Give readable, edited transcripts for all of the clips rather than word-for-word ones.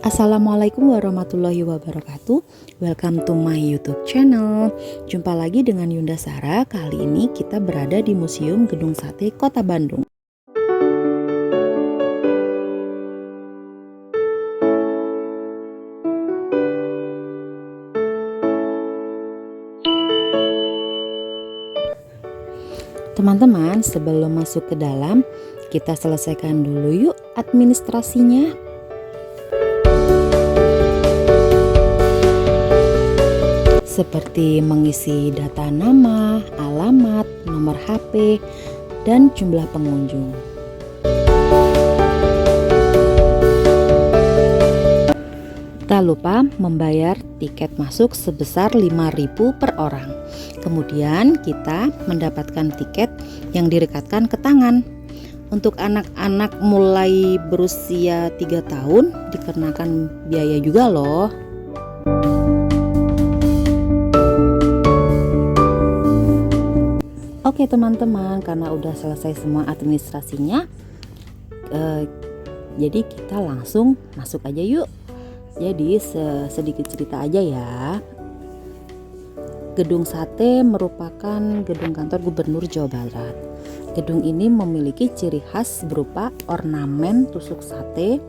Assalamualaikum warahmatullahi wabarakatuh. Welcome to my YouTube channel. Jumpa lagi dengan Yunda Sara. Kali ini kita berada di Museum Gedung Sate Kota Bandung. Teman-teman, sebelum masuk ke dalam, kita selesaikan dulu yuk administrasinya. Seperti mengisi data nama, alamat, nomor HP, dan jumlah pengunjung. Tak lupa membayar tiket masuk sebesar 5.000 per orang. Kemudian kita mendapatkan tiket yang direkatkan ke tangan. Untuk anak-anak mulai berusia 3 tahun dikenakan biaya juga loh. Oke teman-teman, karena udah selesai semua administrasinya, jadi kita langsung masuk aja yuk. Jadi sedikit cerita aja ya. Gedung Sate merupakan gedung kantor Gubernur Jawa Barat. Gedung ini memiliki ciri khas berupa ornamen tusuk sate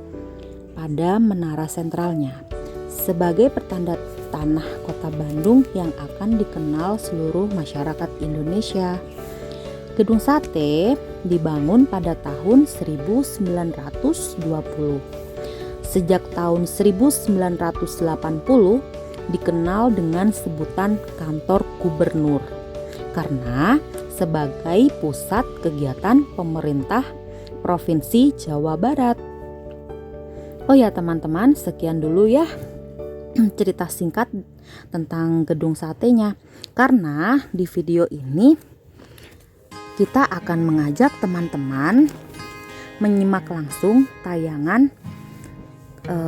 pada menara sentralnya sebagai pertanda tanah Kota Bandung yang akan dikenal seluruh masyarakat Indonesia. Gedung Sate dibangun pada tahun 1920. Sejak tahun 1980 dikenal dengan sebutan kantor gubernur karena sebagai pusat kegiatan pemerintah Provinsi Jawa Barat. Oh ya teman-teman, sekian dulu ya cerita singkat tentang gedung satenya. Karena di video ini kita akan mengajak teman-teman menyimak langsung tayangan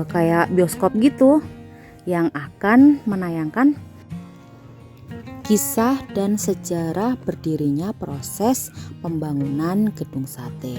kayak bioskop gitu yang akan menayangkan kisah dan sejarah berdirinya proses pembangunan gedung sate.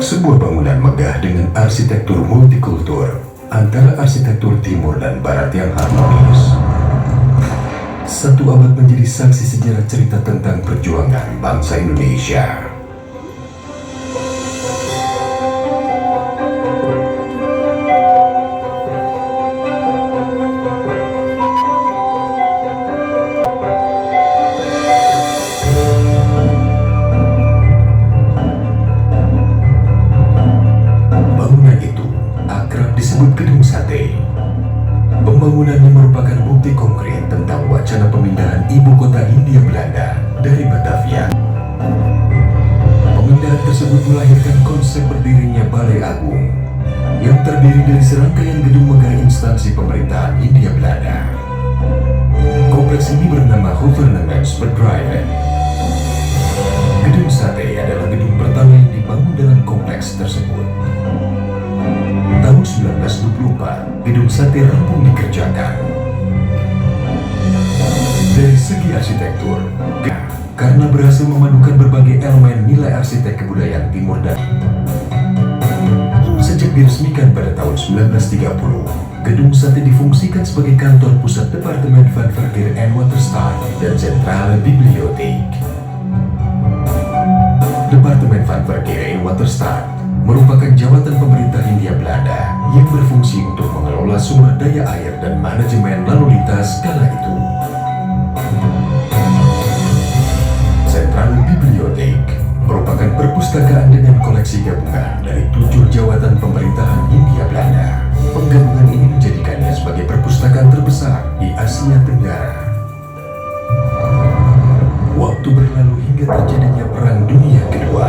Sebuah bangunan megah dengan arsitektur multikultur antara arsitektur timur dan barat yang harmonis. Satu abad menjadi saksi sejarah cerita tentang perjuangan bangsa Indonesia. Gedung Sate. Pembangunannya merupakan bukti konkret tentang wacana pemindahan ibu kota Hindia Belanda dari Batavia. Pemindahan tersebut melahirkan konsep berdirinya Balai Agung yang terdiri dari serangkaian gedung megah instansi pemerintahan Government's Bedriven. Gedung Sate adalah gedung pertama yang dibangun dalam kompleks tersebut. Tahun 1924, gedung Sate rampung dikerjakan. Dari segi arsitektur, karena berhasil memadukan berbagai elemen nilai arsitek kebudayaan Timur dan sejak diresmikan pada tahun 1930, gedung Sate difungsikan sebagai kantor pusat Departemen Van Verkeer en Waterstaat dan Centrale Bibliotheek. Departemen Van Verkeer en Waterstaat merupakan jabatan pemerintah Hindia Belanda yang berfungsi untuk mengelola sumber daya air dan manajemen lalu lintas kala itu. Centrale Bibliotheek merupakan perpustakaan dengan koleksi gabungan dari 7 jawatan pemerintahan Hindia Belanda. Penggabungan ini menjadikannya sebagai perpustakaan terbesar di Asia Tenggara. Waktu berlalu hingga terjadinya Perang Dunia Kedua.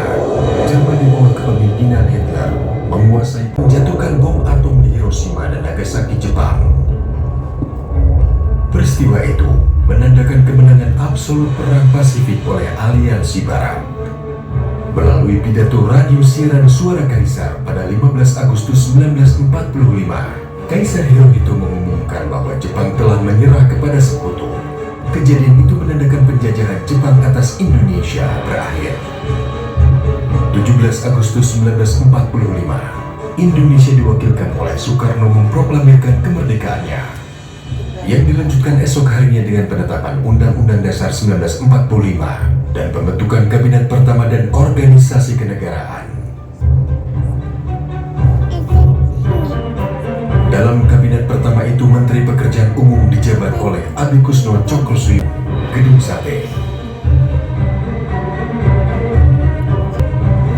Jerman di bawah kepemimpinan Hitler menguasai menjatuhkan bom atom di Hiroshima dan Nagasaki, Jepang. Peristiwa itu menandakan kemenangan absolut Perang Pasifik oleh Aliansi Barat. Melalui pidato radio siaran suara Kaisar pada 15 Agustus 1945, Kaisar Hirohito mengumumkan bahwa Jepang telah menyerah kepada sekutu. Kejadian itu menandakan penjajahan Jepang atas Indonesia berakhir. 17 Agustus 1945, Indonesia diwakilkan oleh Soekarno memproklamirkan kemerdekaannya, yang dilanjutkan esok harinya dengan penetapan Undang-Undang Dasar 1945 dan pembentukan Kabinet Pertama dan Organisasi Kenegaraan. Dalam Kabinet Pertama itu, Menteri Pekerjaan Umum dijabat oleh Adi Kusno Cokrosuyo. Gedung Sate,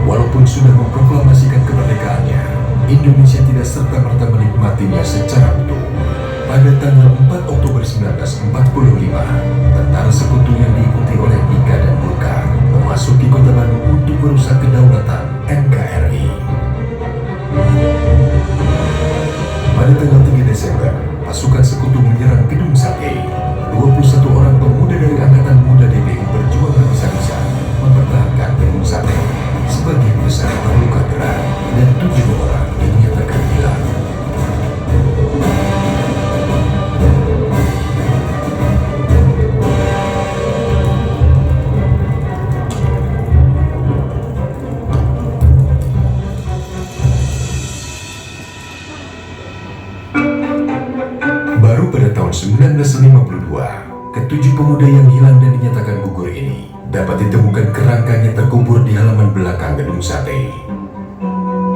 walaupun sudah memproklamasikan kemerdekaannya, Indonesia tidak serta-merta menikmatinya secara utuh. Pada tanggal 4 Oktober 1945, tentara sekutu yang diikuti oleh Nika dan Burka memasuki kota Bandung untuk merusak kedaulatan NKRI. Pada tanggal 3 Desember, pasukan sekutu menyerang Gedung Sate. 21 orang pemuda dari Angkatan Muda DPI berjuang habis-habisan mempertahankan Gedung Sate. Sebagian besar terluka berat dan 7 orang dinyatakan hilang. Baru pada tahun 1952, ketujuh pemuda yang hilang dan dinyatakan gugur ini dapat ditemukan kerangkanya terkubur di halaman belakang Gedung Sate.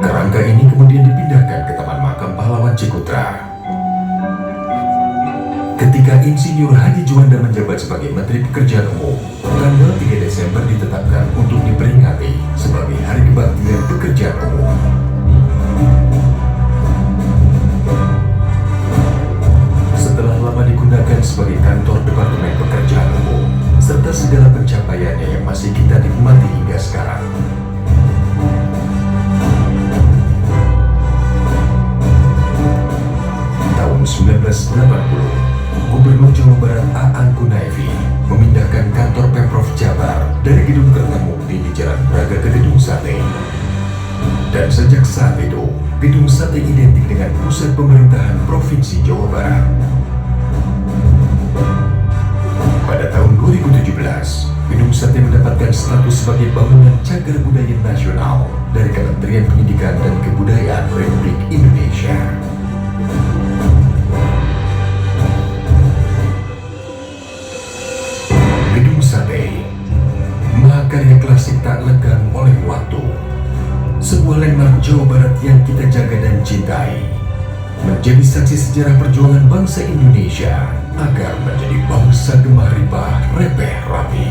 Kerangka ini kemudian dipindahkan ke Taman Makam Pahlawan Cikutra. Ketika Insinyur Haji Juanda menjabat sebagai Menteri Pekerjaan Umum, tanggal 3 Desember ditetapkan untuk diperingati sebagai Hari Kebaktian Pekerjaan Umum. Setelah lama digunakan sebagai kantor Departemen Pekerjaan Umum, serta segala pencapaiannya yang masih kita nikmati hingga sekarang. Tahun 1980, Gubernur Jawa Barat Aan Kunaifi memindahkan kantor Pemprov Jabar dari Gedung Kertamukti di Jalan Braga ke Gedung Sate. Dan sejak saat itu, Gedung Sate identik dengan pusat pemerintahan Provinsi Jawa Barat. Pada tahun 2017, Gedung Sate mendapatkan status sebagai bangunan cagar budaya nasional dari Kementerian Pendidikan dan Kebudayaan Republik Indonesia. Gedung Sate, mahakarya klasik tak lekang oleh waktu. Sebuah landmark Jawa Barat yang kita jaga dan cintai, menjadi saksi sejarah perjuangan bangsa Indonesia agar menjadi bangsa gemah ripah repeh rapi.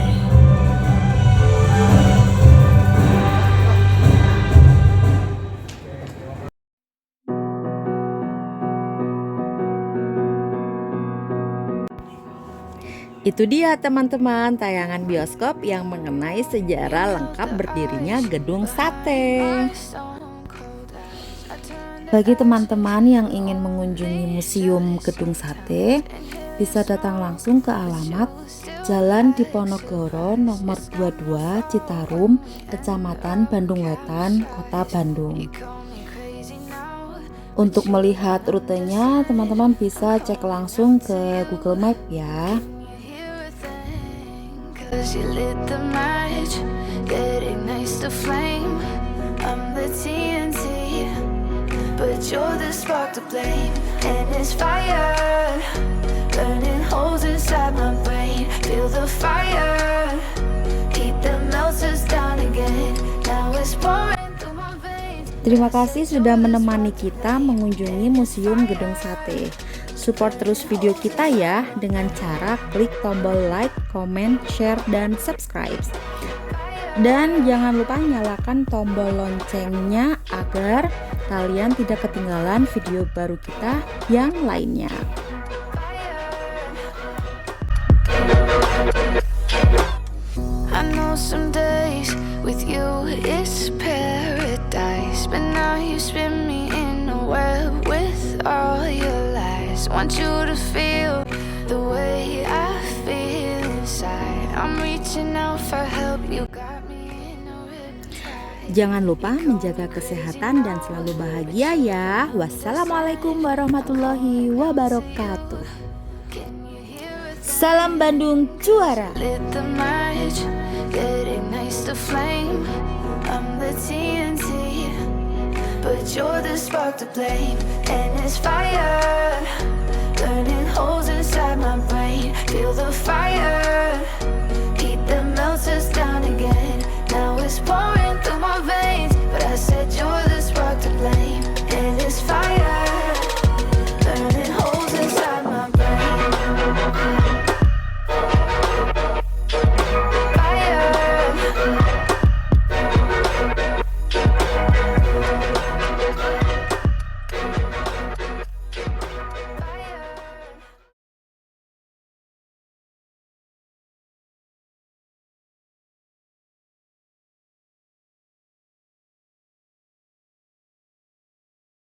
Itu dia teman-teman, tayangan bioskop yang mengenai sejarah lengkap berdirinya Gedung Sate. Bagi teman-teman yang ingin mengunjungi Museum Gedung Sate, bisa datang langsung ke alamat Jalan Diponegoro nomor 22 Citarum, Kecamatan Bandung Wetan, Kota Bandung. Untuk melihat rutenya, teman-teman bisa cek langsung ke Google Map ya. Terima kasih sudah menemani kita mengunjungi Museum Gedung Sate. Support terus video kita ya dengan cara klik tombol like, comment, share, dan subscribe. Dan jangan lupa nyalakan tombol loncengnya agar kalian tidak ketinggalan video baru kita yang lainnya. I know some days with you is paradise, but now you spin me in a web with all your lies. Want you to feel the way I feel inside. I'm reaching out for help, you got me in a riptide. Jangan lupa menjaga kesehatan dan selalu bahagia ya. Wassalamualaikum warahmatullahi wabarakatuh. Salam Bandung juara. Get ignites the flame. I'm the TNT, but you're the spark to blame. And it's fire.